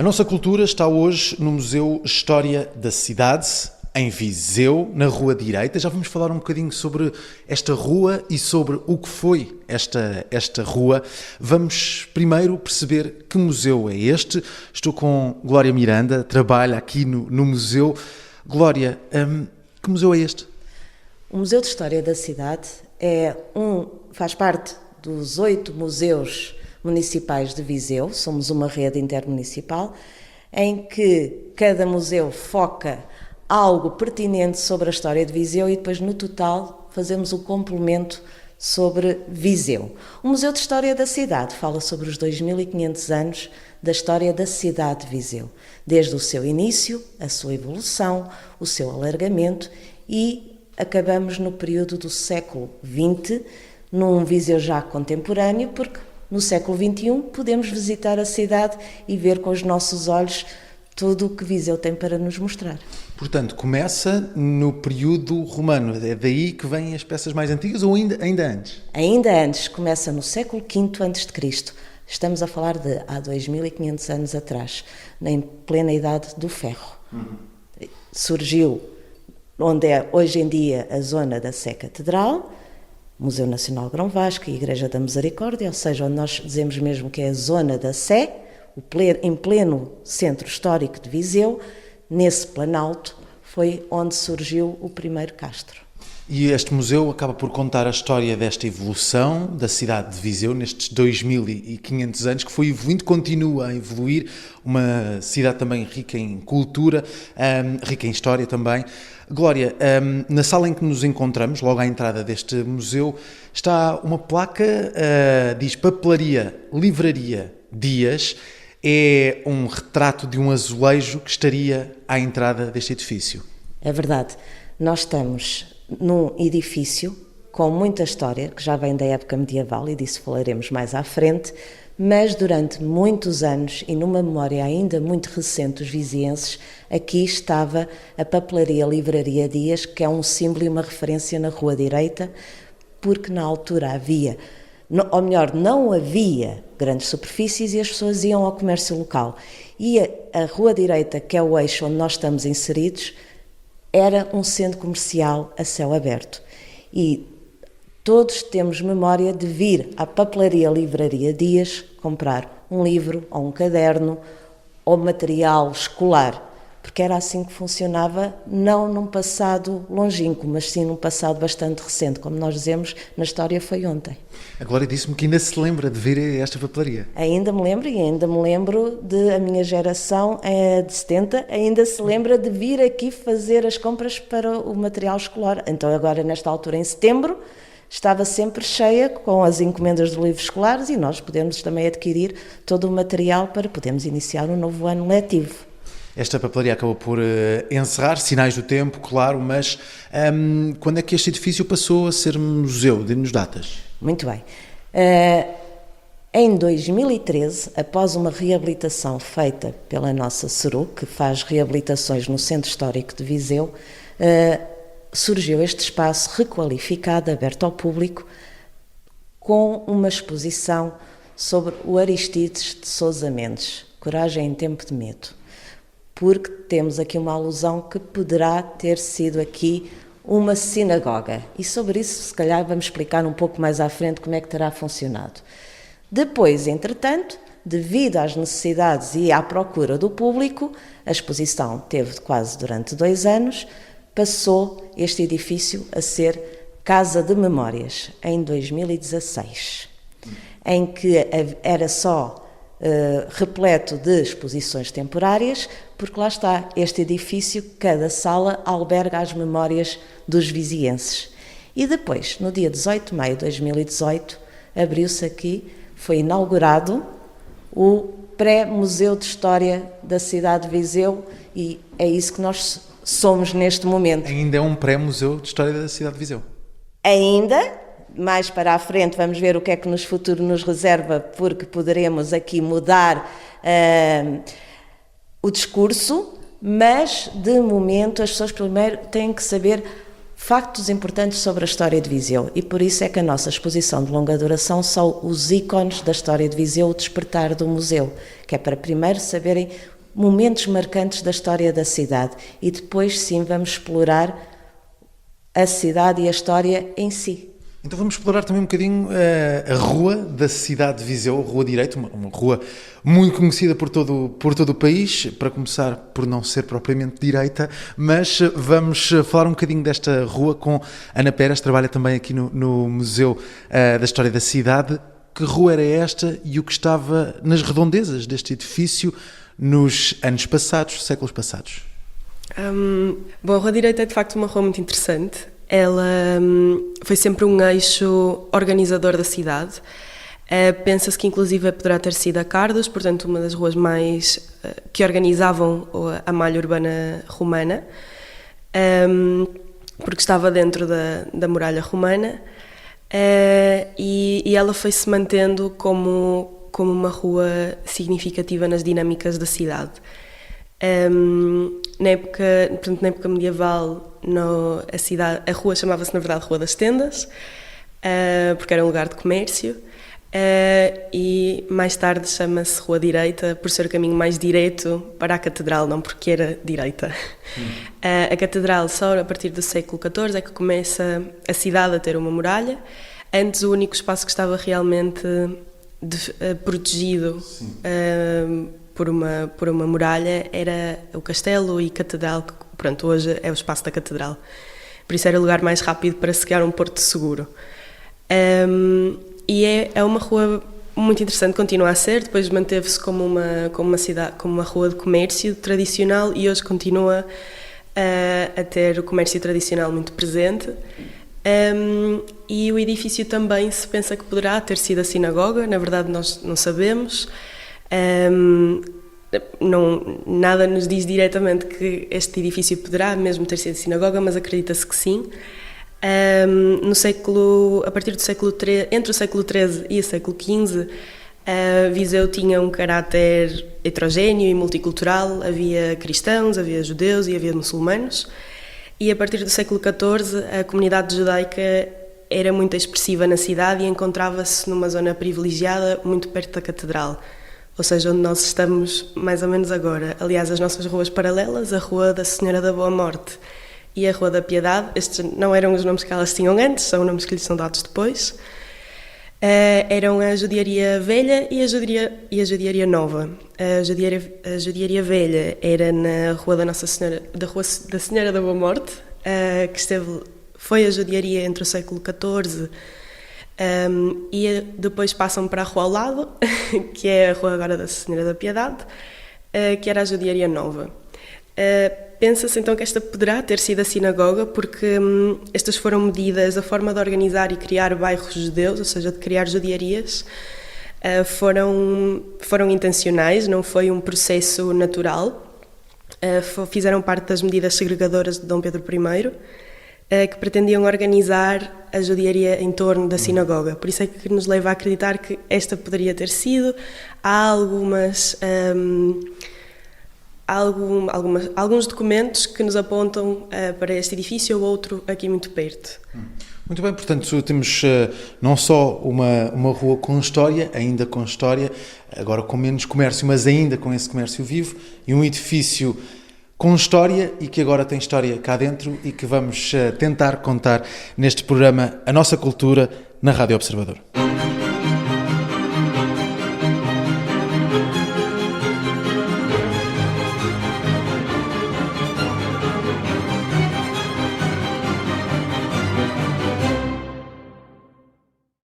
A nossa cultura está hoje no Museu História da Cidade, em Viseu, na Rua Direita. Já vamos falar um bocadinho sobre esta rua e sobre o que foi esta rua. Vamos primeiro perceber que museu é este. Estou com Glória Miranda, trabalha aqui no museu. Glória, que museu é este? O Museu de História da Cidade faz parte dos 8 museus municipais de Viseu. Somos uma rede intermunicipal em que cada museu foca algo pertinente sobre a história de Viseu e depois, no total, fazemos o complemento sobre Viseu. O Museu de História da Cidade fala sobre os 2500 anos da história da cidade de Viseu, desde o seu início, a sua evolução, o seu alargamento e acabamos no período do século XX, num Viseu já contemporâneo, porque no século XXI podemos visitar a cidade e ver com os nossos olhos tudo o que Viseu tem para nos mostrar. Portanto, começa no período romano, é daí que vêm as peças mais antigas ou ainda antes? Ainda antes, começa no século V a.C. Estamos a falar de há 2500 anos atrás, em plena idade do ferro. Surgiu onde é hoje em dia a zona da Sé Catedral, Museu Nacional Grão Vasco e Igreja da Misericórdia, ou seja, onde nós dizemos mesmo que é a zona da Sé, em pleno centro histórico de Viseu. Nesse planalto foi onde surgiu o primeiro castro. E este museu acaba por contar a história desta evolução da cidade de Viseu nestes 2500 anos, que foi evoluindo, continua a evoluir, uma cidade também rica em cultura, rica em história também. Glória, na sala em que nos encontramos, logo à entrada deste museu, está uma placa, diz Papelaria, Livraria Dias. É um retrato de um azulejo que estaria à entrada deste edifício. É verdade. Nós estamos num edifício com muita história, que já vem da época medieval, e disso falaremos mais à frente, mas durante muitos anos, e numa memória ainda muito recente dos vizienses, aqui estava a Papelaria Livraria Dias, que é um símbolo e uma referência na Rua Direita, porque na altura havia, ou melhor, não havia grandes superfícies e as pessoas iam ao comércio local. E a Rua Direita, que é o eixo onde nós estamos inseridos, era um centro comercial a céu aberto. E todos temos memória de vir à Papelaria Livraria Dias comprar um livro ou um caderno ou material escolar, porque era assim que funcionava, não num passado longínquo, mas sim num passado bastante recente. Como nós dizemos, na história foi ontem. A Glória disse-me que ainda se lembra de vir a esta papelaria. Ainda me lembro, e ainda me lembro de a minha geração de 70, ainda se lembra de vir aqui fazer as compras para o material escolar. Então agora, nesta altura, em setembro, estava sempre cheia com as encomendas de livros escolares e nós podemos também adquirir todo o material para podermos iniciar um novo ano letivo. Esta papelaria acabou por encerrar, sinais do tempo, claro, mas quando é que este edifício passou a ser museu? Dê-nos datas. Muito bem. Em 2013, após uma reabilitação feita pela nossa CERU, que faz reabilitações no Centro Histórico de Viseu, surgiu este espaço requalificado, aberto ao público, com uma exposição sobre o Aristides de Sousa Mendes, Coragem em Tempo de Medo. Porque temos aqui uma alusão que poderá ter sido aqui uma sinagoga. E sobre isso, se calhar, vamos explicar um pouco mais à frente como é que terá funcionado. Depois, entretanto, devido às necessidades e à procura do público, a exposição teve quase durante 2 anos, passou este edifício a ser Casa de Memórias, em 2016, em que era só repleto de exposições temporárias, porque lá está, este edifício, cada sala alberga as memórias dos vizienses. E depois, no dia 18 de maio de 2018, abriu-se aqui, foi inaugurado o pré-Museu de História da cidade de Viseu e é isso que nós somos neste momento. Ainda é um pré-Museu de História da cidade de Viseu? Ainda. Mais para a frente vamos ver o que é que no futuro nos reserva, porque poderemos aqui mudar o discurso, mas de momento as pessoas primeiro têm que saber factos importantes sobre a história de Viseu e por isso é que a nossa exposição de longa duração são os ícones da história de Viseu, o despertar do museu, que é para primeiro saberem momentos marcantes da história da cidade e depois sim vamos explorar a cidade e a história em si. Então vamos explorar também um bocadinho a rua da cidade de Viseu, a Rua Direito, uma rua muito conhecida por todo o país, para começar por não ser propriamente direita, mas vamos falar um bocadinho desta rua com Ana Peras, trabalha também aqui no Museu da História da Cidade. Que rua era esta e o que estava nas redondezas deste edifício nos anos passados, séculos passados? Bom, a Rua Direita é de facto uma rua muito interessante. Ela foi sempre um eixo organizador da cidade. Pensa-se que inclusive poderá ter sido a Cardos, portanto uma das ruas mais que organizavam a malha urbana romana, porque estava dentro da muralha romana, e ela foi-se mantendo como uma rua significativa nas dinâmicas da cidade. Na época medieval, a rua chamava-se, na verdade, Rua das Tendas, porque era um lugar de comércio, e mais tarde chama-se Rua Direita, por ser o caminho mais direito para a Catedral, não porque era direita. A Catedral, só a partir do século XIV, é que começa a cidade a ter uma muralha. Antes, o único espaço que estava realmente protegido por uma muralha era o castelo e catedral, que pronto, hoje é o espaço da catedral. Por isso era o lugar mais rápido para se criar um porto seguro. E é uma rua muito interessante, continua a ser, depois manteve-se como uma rua de comércio tradicional e hoje continua a ter o comércio tradicional muito presente. E o edifício também se pensa que poderá ter sido a sinagoga, na verdade nós não sabemos. Nada nos diz diretamente que este edifício poderá mesmo ter sido sinagoga, mas acredita-se que sim. A partir do século XIII, entre o século XIII e o século XV, Viseu tinha um caráter heterogéneo e multicultural. Havia cristãos, havia judeus e havia muçulmanos. E a partir do século XIV, a comunidade judaica era muito expressiva na cidade e encontrava-se numa zona privilegiada, muito perto da catedral. Ou seja, onde nós estamos mais ou menos agora. Aliás, as nossas ruas paralelas, a Rua da Senhora da Boa Morte e a Rua da Piedade, estes não eram os nomes que elas tinham antes, são nomes que lhes são dados depois, eram a Judiaria Velha e a Judiaria Nova. A Judiaria Velha era na Rua da Nossa Senhora, Rua da Senhora da Boa Morte, foi a judiaria entre o século XIV, e depois passam para a rua ao lado, que é a Rua agora da Senhora da Piedade, que era a Judiaria Nova. Pensa-se então que esta poderá ter sido a sinagoga, porque estas foram medidas, a forma de organizar e criar bairros judeus, ou seja, de criar judiarias, foram intencionais, não foi um processo natural. Fizeram parte das medidas segregadoras de Dom Pedro I, que pretendiam organizar a judiaria em torno da sinagoga. Por isso é que nos leva a acreditar que esta poderia ter sido. Há alguns documentos que nos apontam para este edifício ou outro aqui muito perto. Muito bem, portanto temos não só uma rua com história, ainda com história, agora com menos comércio, mas ainda com esse comércio vivo, e um edifício com história e que agora tem história cá dentro e que vamos tentar contar neste programa A Nossa Cultura na Rádio Observador.